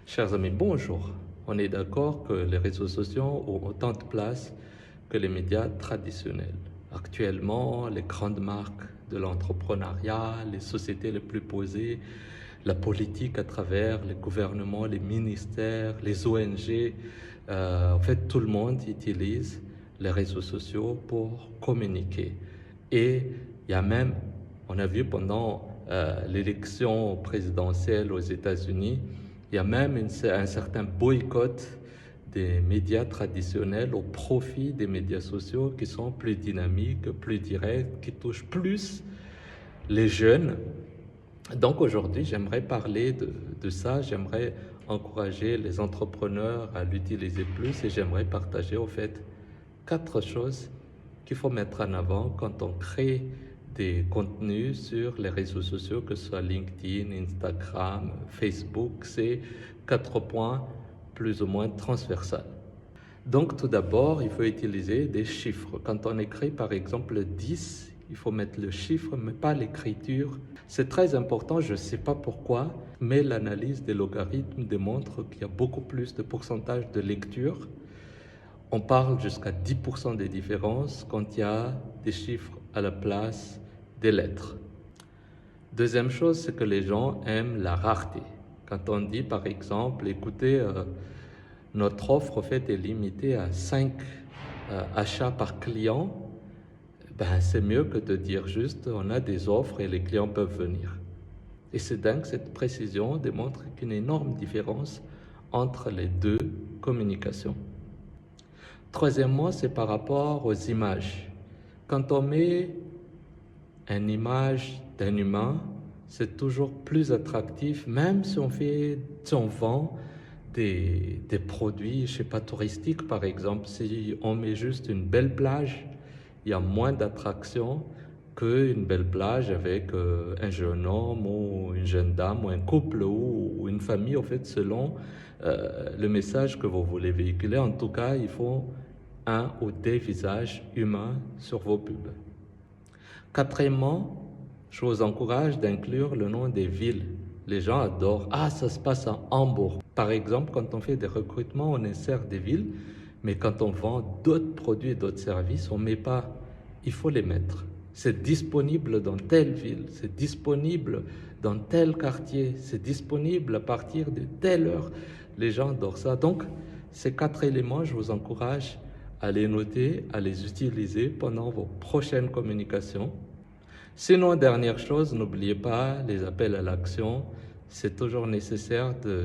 Chers amis, bonjour. On est d'accord que les réseaux sociaux ont autant de place que les médias traditionnels. Actuellement, les grandes marques de l'entrepreneuriat, les sociétés les plus posées, la politique à travers les gouvernements, les ministères, les ONG, en fait, tout le monde utilise les réseaux sociaux pour communiquer. Et il y a même, on a vu pendant l'élection présidentielle aux États-Unis, il y a même un certain boycott des médias traditionnels au profit des médias sociaux qui sont plus dynamiques, plus directs, qui touchent plus les jeunes. Donc aujourd'hui, j'aimerais parler de ça, j'aimerais encourager les entrepreneurs à l'utiliser plus et j'aimerais partager au fait 4 choses qu'il faut mettre en avant quand on crée des contenus sur les réseaux sociaux, que ce soit LinkedIn, Instagram, Facebook. C'est 4 points plus ou moins transversaux. Donc tout d'abord, il faut utiliser des chiffres. Quand on écrit par exemple 10, il faut mettre le chiffre, mais pas l'écriture. C'est très important, je ne sais pas pourquoi, mais l'analyse des logarithmes démontre qu'il y a beaucoup plus de pourcentage de lecture. On parle jusqu'à 10% des différences quand il y a des chiffres à la place des lettres. Deuxième chose, c'est que les gens aiment la rareté. Quand on dit par exemple, écoutez, notre offre en fait est limitée à 5 achats par client, ben, c'est mieux que de dire juste on a des offres et les clients peuvent venir. Et c'est dingue, cette précision démontre qu'une énorme différence entre les deux communications. Troisièmement, c'est par rapport aux images. Quand on met une image d'un humain, c'est toujours plus attractif, même si on vend des produits, je sais pas, touristiques par exemple. Si on met juste une belle plage, il y a moins d'attraction qu'une belle plage avec un jeune homme ou une jeune dame ou un couple ou une famille, en fait, selon le message que vous voulez véhiculer. En tout cas, il faut un ou des visages humains sur vos pubs. Quatrièmement, je vous encourage d'inclure le nom des villes. Les gens adorent. Ah, ça se passe à Hambourg. Par exemple, quand on fait des recrutements, on insère des villes, mais quand on vend d'autres produits et d'autres services, on ne met pas. Il faut les mettre. C'est disponible dans telle ville, c'est disponible dans tel quartier, c'est disponible à partir de telle heure. Les gens adorent ça. Donc, ces 4 éléments, je vous encourage à les noter, à les utiliser pendant vos prochaines communications. Sinon, dernière chose, n'oubliez pas les appels à l'action. C'est toujours nécessaire de